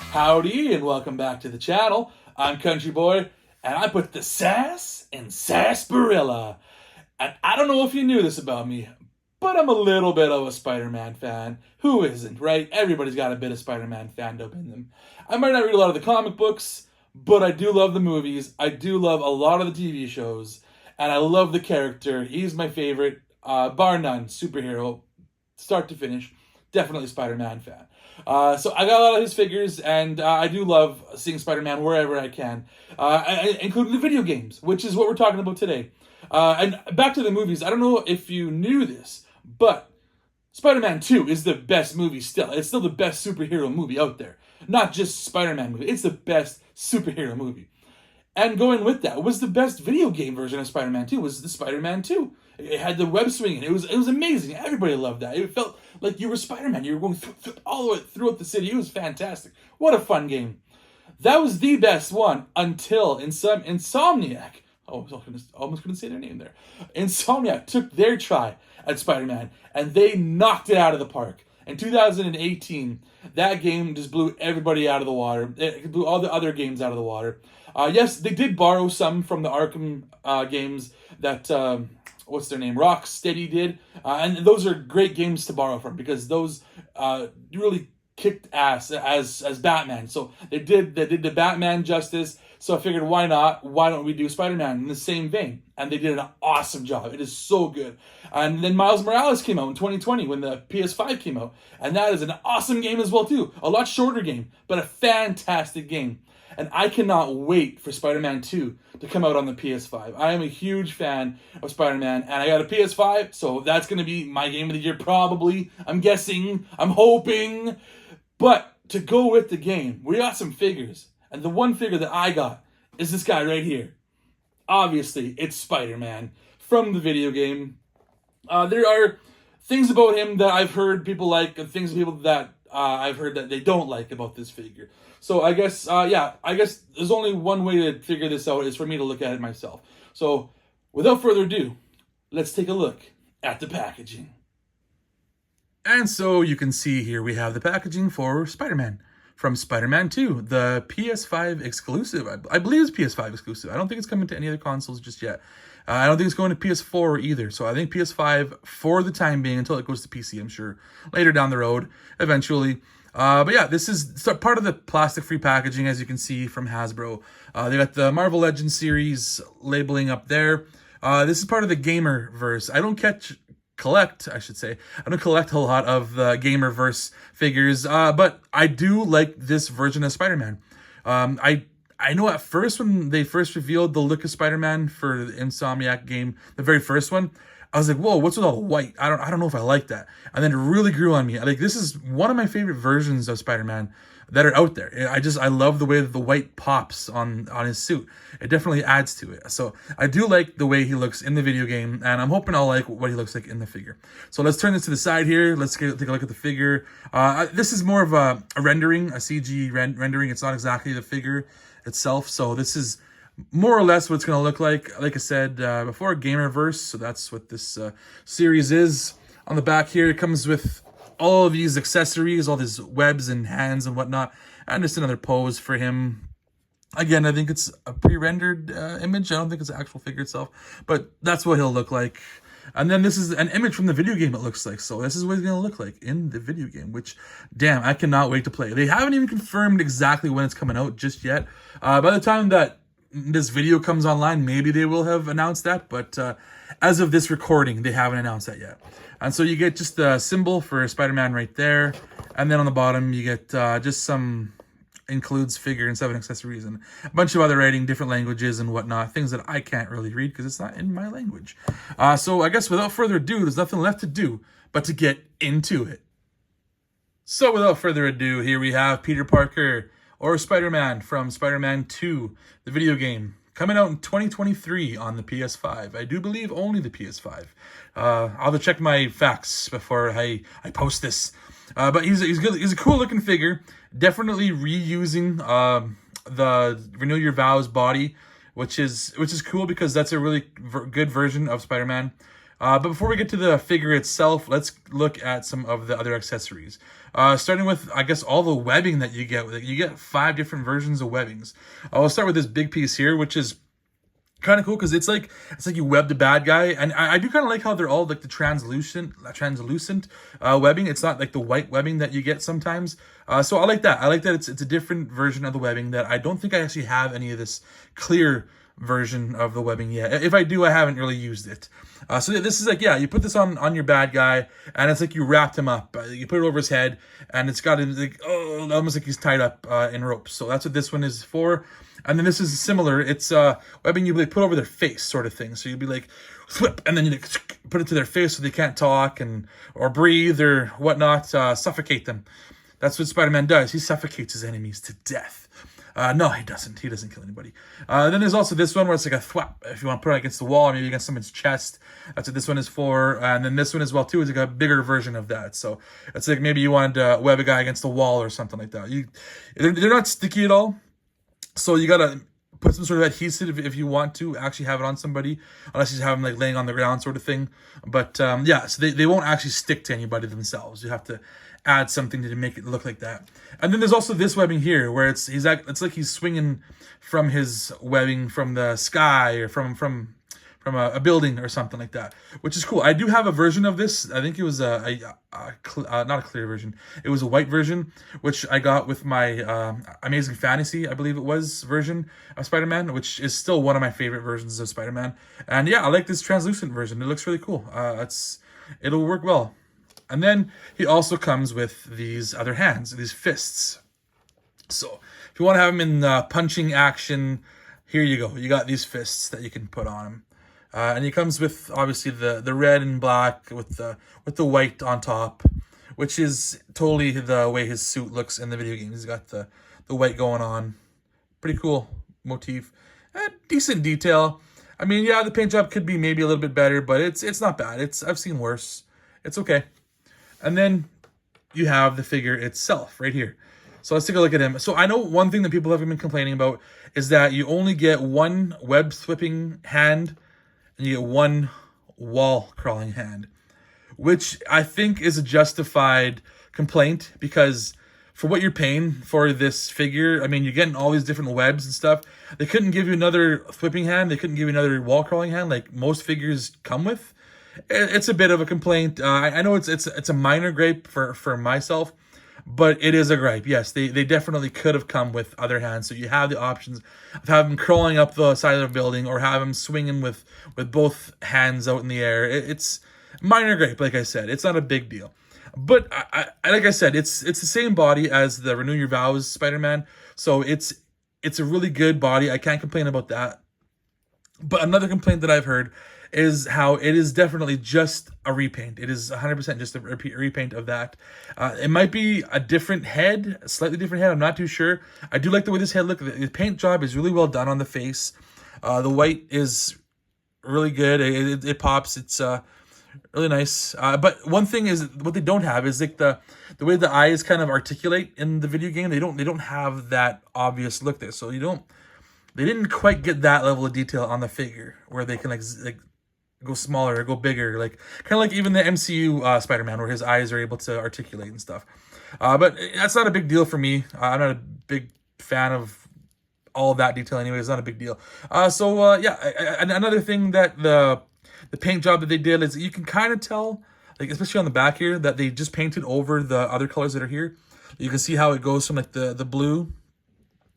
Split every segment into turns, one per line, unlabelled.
Howdy and welcome back to the channel. I'm Country Boy and I put the sass in sarsaparilla. And I don't know if you knew this about me, but I'm a little bit of a Spider-Man fan. Who isn't, right? Everybody's got a bit of Spider-Man fandom in them. I might not read a lot of the comic books, but I do love the movies. I do love a lot of the TV shows. And I love the character. He's my favorite, bar none, superhero, start to finish. Definitely a Spider-Man fan. So I got a lot of his figures, and I do love seeing Spider-Man wherever I can, including the video games, which is what we're talking about today. And back to the movies, I don't know if you knew this, but Spider-Man 2 is the best movie still. It's still the best superhero movie out there. Not just Spider-Man movie, it's the best superhero movie. And going with that was the best video game version of Spider-Man 2 was the Spider-Man 2. It had the web swinging. It was amazing. Everybody loved that. It felt like you were Spider-Man. You were going all the way throughout the city. It was fantastic. What a fun game. That was the best one until Insomniac. Oh, I almost couldn't say their name there. Insomniac took their try at Spider-Man and they knocked it out of the park. In 2018, that game just blew everybody out of the water. It blew all the other games out of the water. Yes, they did borrow some from the Arkham games that, what's their name, Rocksteady did. And those are great games to borrow from because those really kicked ass as Batman. So they did the Batman justice. So I figured, why not? Why don't we do Spider-Man in the same vein? And they did an awesome job. It is so good. And then Miles Morales came out in 2020 when the PS5 came out. And that is an awesome game as well, too. A lot shorter game, but a fantastic game. And I cannot wait for Spider-Man 2 to come out on the PS5. I am a huge fan of Spider-Man, and I got a PS5, so that's going to be my game of the year probably. I'm guessing. I'm hoping. But to go with the game, we got some figures. And the one figure that I got is this guy right here. Obviously, it's Spider-Man from the video game. There are things about him that I've heard people like, and things people that I've heard that they don't like about this figure. So I guess, I guess there's only one way to figure this out is for me to look at it myself. So without further ado, let's take a look at the packaging. And so you can see here we have the packaging for Spider-Man from Spider-Man 2, the PS5 exclusive. I believe it's PS5 exclusive. I don't think it's coming to any other consoles just yet. I don't think it's going to PS4 either. So I think PS5 for the time being until it goes to PC, I'm sure, later down the road, eventually. But yeah, this is part of the plastic-free packaging, as you can see from Hasbro. They got the Marvel Legends series labeling up there. This is part of the Gamerverse. I don't collect a lot of the Gamerverse figures, but I do like this version of Spider-Man. I know at first when they first revealed the look of Spider-Man for the Insomniac game, the very first one, I was like, whoa, what's with all the white? I don't know if I like that. And then it really grew on me. Like, this is one of my favorite versions of Spider-Man that are out there. I love the way that the white pops on his suit. It definitely adds to it. So I do like the way he looks in the video game, and I'm hoping I'll like what he looks like in the figure. So let's turn this to the side here. Let's take a look at the figure. This is more of a rendering, a CG rendering. It's not exactly the figure itself. So this is more or less what it's going to look like. Like I said before, Gamerverse. So that's what this series is. On the back here, it comes with all of these accessories, all these webs and hands and whatnot, and just another pose for him. Again, I think it's a pre-rendered image. I don't think it's the actual figure itself, but that's what he'll look like. And then this is an image from the video game, it looks like. So this is what he's going to look like in the video game, which, damn, I cannot wait to play. They haven't even confirmed exactly when it's coming out just yet. By the time that this video comes online, maybe they will have announced that, but as of this recording, they haven't announced that yet. And so you get just the symbol for Spider-Man right there, and then on the bottom you get just some includes figure and 7 accessories and a bunch of other writing, different languages and whatnot, things that I can't really read because it's not in my language. So I guess without further ado, there's nothing left to do but to get into it. So without further ado, here we have Peter Parker, or Spider-Man from Spider-Man 2, the video game, coming out in 2023 on the PS5. I do believe only the PS5. I'll have to check my facts before I post this. But he's good. He's a cool looking figure. Definitely reusing the Renew Your Vows body, which is cool because that's a really good version of Spider-Man. But before we get to the figure itself, let's look at some of the other accessories. Starting with, I guess, all the webbing that you get with it. You get 5 different versions of webbings. I'll start with this big piece here, which is kind of cool because it's like you webbed a bad guy, and I do kind of like how they're all like the translucent webbing. It's not like the white webbing that you get sometimes. So I like that. I like that it's a different version of the webbing that I don't think I actually have any of this clear version of the webbing yet. If I do, I haven't really used it. So this is like, yeah, you put this on your bad guy, and it's like you wrapped him up. You put it over his head, and it's got him like, oh, almost like he's tied up in ropes. So that's what this one is for. And then this is similar. It's webbing you like put over their face, sort of thing. So you'll be like, flip, and then you like, put it to their face so they can't talk or breathe or whatnot. Suffocate them. That's what Spider-Man does. He suffocates his enemies to death. No, he doesn't. He doesn't kill anybody. Then there's also this one where it's like a thwap. If you want to put it against the wall or maybe against someone's chest, that's what this one is for. And then this one as well too is like a bigger version of that. So it's like maybe you wanted to web a guy against the wall or something like that. They're not sticky at all. So you gotta put some sort of adhesive if you want to actually have it on somebody, unless you have them like laying on the ground sort of thing. But yeah, so they won't actually stick to anybody themselves. You have to add something to make it look like that. And then there's also this webbing here where it's like he's swinging from his webbing from the sky or from a building or something like that, which is cool. I do have a version of this. I think it was not a clear version. It was a white version, which I got with my Amazing Fantasy, I believe it was, version of Spider-Man, which is still one of my favorite versions of Spider-Man. And yeah, I like this translucent version. It looks really cool. It'll work well. And then he also comes with these other hands, these fists. So if you want to have him in punching action, here you go. You got these fists that you can put on him. And he comes with obviously the red and black with the white on top, which is totally the way his suit looks in the video game. He's got the white going on. Pretty cool motif. Decent detail. I mean, yeah, the paint job could be maybe a little bit better, but it's not bad. I've seen worse. It's okay. And then you have the figure itself right here. So let's take a look at him. So I know one thing that people have been complaining about is that you only get one web flipping hand and you get one wall crawling hand, which I think is a justified complaint because for what you're paying for this figure, I mean, you're getting all these different webs and stuff. They couldn't give you another flipping hand. They couldn't give you another wall crawling hand like most figures come with. It's a bit of a complaint. I know it's a minor gripe for myself, but it is a gripe. Yes, they definitely could have come with other hands. So you have the options of having them crawling up the side of the building or have them swinging with both hands out in the air. It's minor gripe, like I said. It's not a big deal. But I like I said, it's the same body as the Renew Your Vows Spider-Man. So it's a really good body. I can't complain about that. But another complaint that I've heard is how it is definitely just a repaint. It is 100% just a repaint of that. It might be a different head, a slightly different head. I'm not too sure. I do like the way this head looks. The paint job is really well done on the face. The white is really good. It pops. It's really nice. But one thing is what they don't have is like the way the eyes kind of articulate in the video game. They don't have that obvious look there. So they didn't quite get that level of detail on the figure where they can like go smaller or go bigger, like kind of like even the MCU Spider-Man where his eyes are able to articulate and stuff. But that's not a big deal for me. I'm not a big fan of all of that detail anyway. It's not a big deal. Yeah, another thing that the paint job that they did is you can kind of tell, like especially on the back here, that they just painted over the other colors that are here. You can see how it goes from like the blue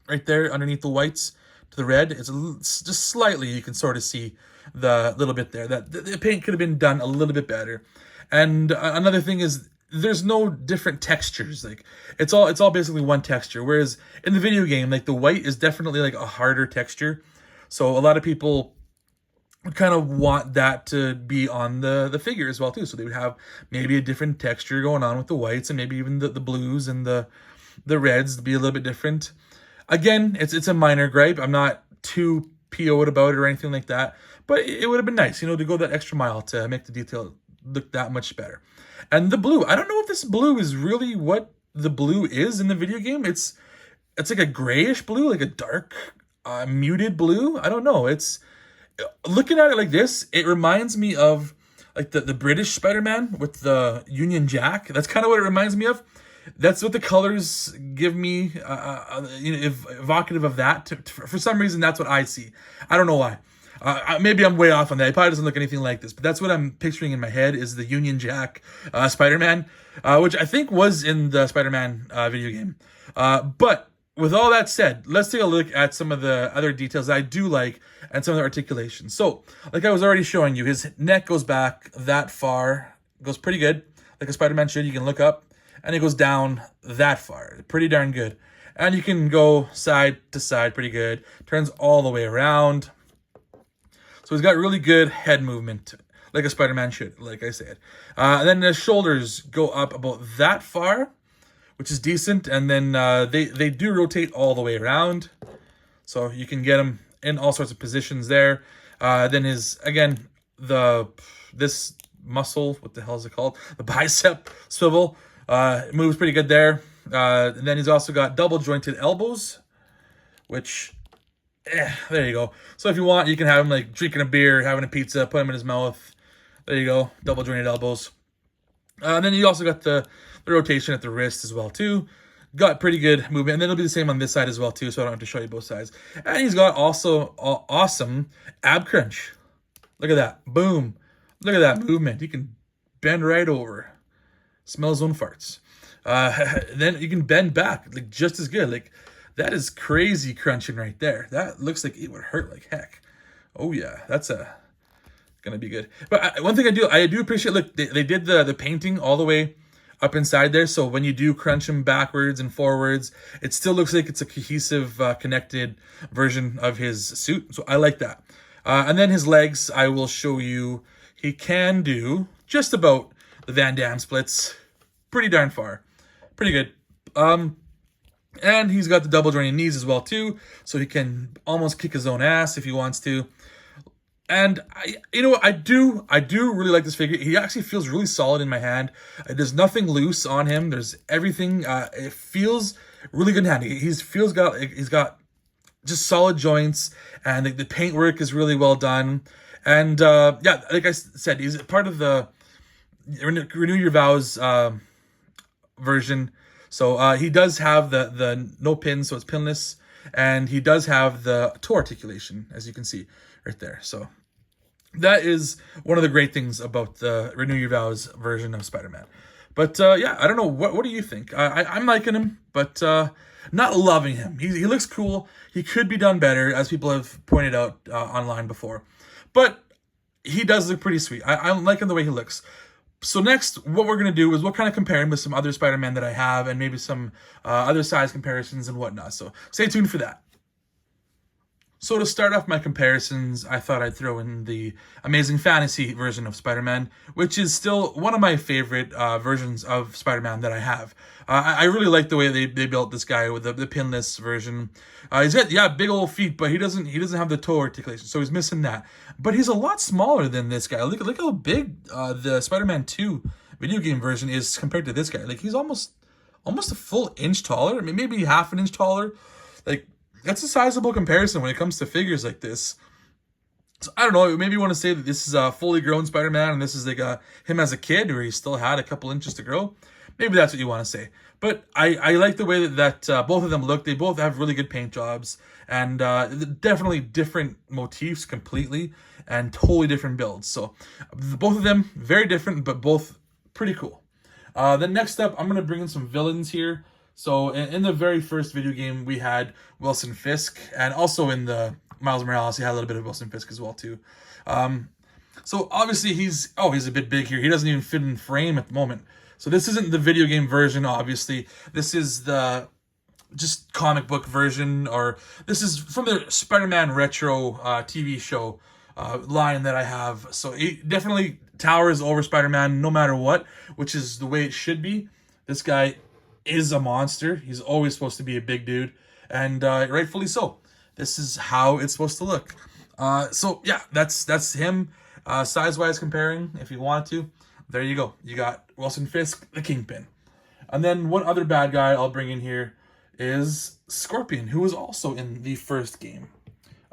right there underneath the whites to the red. It's just slightly, you can sort of see the little bit there that the paint could have been done a little bit better. And another thing is there's no different textures. Like it's all basically one texture, whereas in the video game, like the white is definitely like a harder texture. So a lot of people kind of want that to be on the figure as well too. So they would have maybe a different texture going on with the whites and maybe even the blues and the reds to be a little bit different. Again, it's a minor gripe. I'm not too PO'd about it or anything like that, but it would have been nice, to go that extra mile to make the detail look that much better. And the blue, I don't know if this blue is really what the blue is in the video game. It's like a grayish blue, like a dark, muted blue. I don't know. It's looking at it like this, it reminds me of like the British Spider-Man with the Union Jack. That's kind of what it reminds me of. That's what the colors give me, evocative of that. For some reason, that's what I see. I don't know why. Maybe I'm way off on that. It probably doesn't look anything like this, but that's what I'm picturing in my head is the Union Jack Spider-Man, which I think was in the Spider-Man video game. But with all that said, let's take a look at some of the other details that I do like and some of the articulations. So, like I was already showing you, his neck goes back that far, goes pretty good, like a Spider-Man should. You can look up, and it goes down that far, pretty darn good. And you can go side to side pretty good, turns all the way around. So he's got really good head movement, like a Spider-Man should, like I said. And then the shoulders go up about that far, which is decent. And then they do rotate all the way around. So you can get him in all sorts of positions there. Then this muscle, what the hell is it called? The bicep swivel moves pretty good there. And then he's also got double jointed elbows, which... there you go. So if you want, you can have him like drinking a beer, having a pizza, put him in his mouth. There you go. Double jointed elbows. And then you also got the rotation at the wrist as well too. Got pretty good movement. And then it'll be the same on this side as well too, so I don't have to show you both sides. And he's got also awesome ab crunch. Look at that. Boom. Look at that movement. He can bend right over. Smell his own farts. Then you can bend back like just as good. Like that is crazy crunching right there. That looks like it would hurt like heck. Oh yeah, that's gonna be good. But one thing I do appreciate. Look, they did the painting all the way up inside there. So when you do crunch him backwards and forwards, it still looks like it's a cohesive, connected version of his suit. So I like that. And then his legs, I will show you. He can do just about the Van Damme splits, pretty darn far, pretty good. And he's got the double jointed knees as well too, so he can almost kick his own ass if he wants to. And I do really like this figure. He actually feels really solid in my hand. There's nothing loose on him. There's everything. It feels really good in hand. He's got just solid joints, and the paintwork is really well done. And yeah, like I said, he's part of the Renew Your Vows version. So he does have the no pins, so it's pinless, and he does have the toe articulation, as you can see right there. So that is one of the great things about the Renew Your Vows version of Spider-Man. But yeah, I don't know, what do you think? I'm liking him, but not loving him. He looks cool. He could be done better, as people have pointed out online before. But he does look pretty sweet. I'm liking the way he looks. So next, what we're going to do is we'll kind of compare him with some other Spider-Man that I have, and maybe some other size comparisons and whatnot. So stay tuned for that. So to start off my comparisons, I thought I'd throw in the Amazing Fantasy version of Spider-Man, which is still one of my favorite versions of Spider-Man that I have. I really like the way they built this guy with the pinless version. He's got big old feet, but he doesn't have the toe articulation, so he's missing that. But he's a lot smaller than this guy. Look how big the Spider-Man 2 video game version is compared to this guy. Like he's almost a full inch taller. I mean, maybe half an inch taller. Like that's a sizable comparison when it comes to figures like this. So I don't know, maybe you want to say that this is a fully grown Spider-Man and this is like him as a kid where he still had a couple inches to grow. Maybe that's what you want to say. But I like the way that both of them look. They both have really good paint jobs, and definitely different motifs completely, and totally different builds. So both of them, very different, but both pretty cool. Then next up, I'm going to bring in some villains here. So in the very first video game, we had Wilson Fisk, and also in the Miles Morales, he had a little bit of Wilson Fisk as well too. So obviously he's a bit big here. He doesn't even fit in frame at the moment. So this isn't the video game version, obviously. This is the just comic book version, or this is from the Spider-Man Retro TV show line that I have. So it definitely towers over Spider-Man no matter what, which is the way it should be. This guy is a monster. He's always supposed to be a big dude, and rightfully so. This is how it's supposed to look. So yeah, that's him. Size-wise comparing, if you want to, there you go. You got Wilson Fisk, the Kingpin. And then one other bad guy I'll bring in here is Scorpion, who was also in the first game.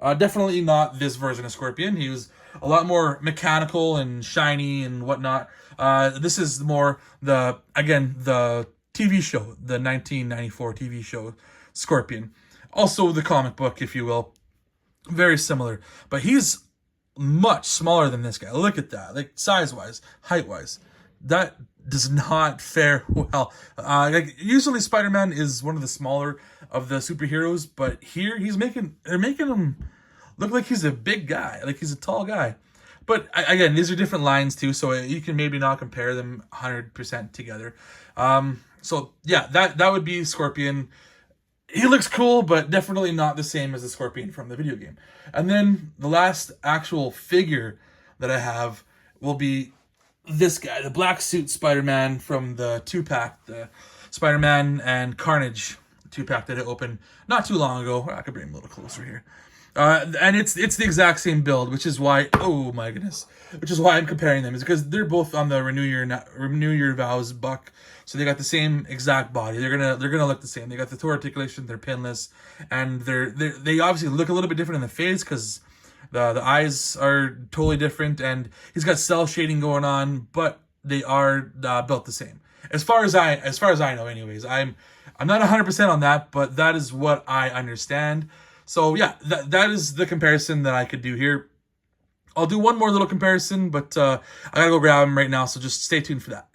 Definitely not this version of Scorpion. He was a lot more mechanical and shiny and whatnot. This is more the TV show, the 1994 TV show Scorpion. Also the comic book, if you will. Very similar. But he's much smaller than this guy. Look at that. Like size-wise, height-wise. That does not fare well. Usually Spider-Man is one of the smaller of the superheroes, but here they're making him look like he's a big guy, like he's a tall guy. But again, these are different lines too, so you can maybe not compare them 100% together. So yeah, that would be Scorpion. He looks cool, but definitely not the same as the Scorpion from the video game. And then the last actual figure that I have will be this guy, the black suit Spider-Man from the 2-pack, the Spider-Man and Carnage 2-pack that I opened not too long ago. I could bring him a little closer here. And it's the exact same build, which is why, oh my goodness, which is why I'm comparing them, is because they're both on the Renew Your Vows buck, so they got the same exact body. They're gonna look the same. They got the toe articulation, they're pinless, and they obviously look a little bit different in the face because the eyes are totally different, and he's got cell shading going on, but they are built the same. As far as I know, anyways. I'm not 100% on that, but that is what I understand. So yeah, that is the comparison that I could do here. I'll do one more little comparison, but I gotta go grab him right now, so just stay tuned for that.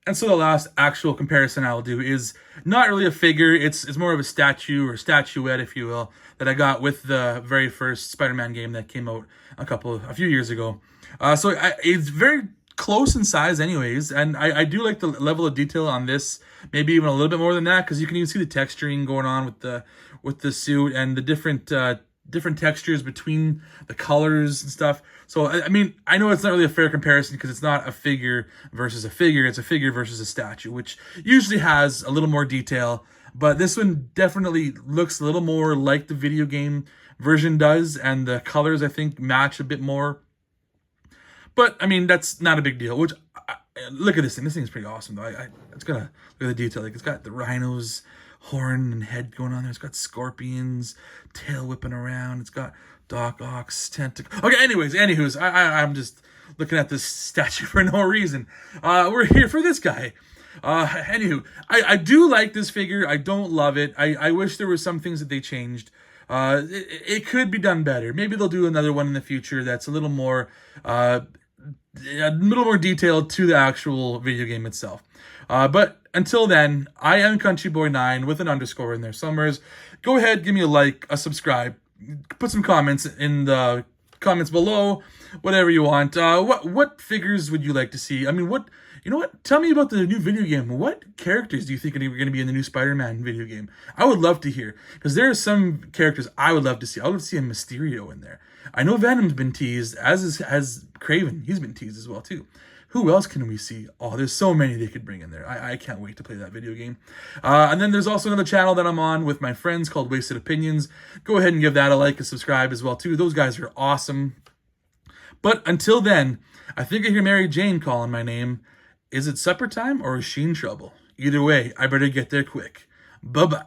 And so the last actual comparison I will do is not really a figure. It's more of a statue or statuette, if you will, that I got with the very first Spider-Man game that came out a few years ago. It's very close in size anyways, and I do like the level of detail on this, maybe even a little bit more than that, because you can even see the texturing going on with the suit and the different textures between the colors and stuff. So I mean, I know it's not really a fair comparison because it's not a figure versus a figure, it's a figure versus a statue, which usually has a little more detail, but this one definitely looks a little more like the video game version does, and the colors I think match a bit more. But I mean, that's not a big deal. Look at this thing. This thing's pretty awesome, though. It's gonna look at the detail. Like, it's got the rhino's horn and head going on there. It's got scorpions, tail whipping around. It's got Doc Ock's tentacle. Okay, anywho's, I'm just looking at this statue for no reason. We're here for this guy. I do like this figure. I don't love it. I wish there were some things that they changed. It could be done better. Maybe they'll do another one in the future that's a little more detailed to the actual video game itself. But until then, I am CountryBoy9 with an underscore in there somewhere. Go ahead, give me a like, a subscribe, put some comments in the comments below, whatever you want. What figures would you like to see? I mean, you know what? Tell me about the new video game. What characters do you think are going to be in the new Spider-Man video game? I would love to hear, because there are some characters I would love to see. I would love to see a Mysterio in there. I know Venom's been teased, as Kraven. He's been teased as well, too. Who else can we see? Oh, there's so many they could bring in there. I can't wait to play that video game. And then there's also another channel that I'm on with my friends called Wasted Opinions. Go ahead and give that a like and subscribe as well, too. Those guys are awesome. But until then, I think I hear Mary Jane calling my name. Is it supper time or is she in trouble? Either way, I better get there quick. Bye-bye.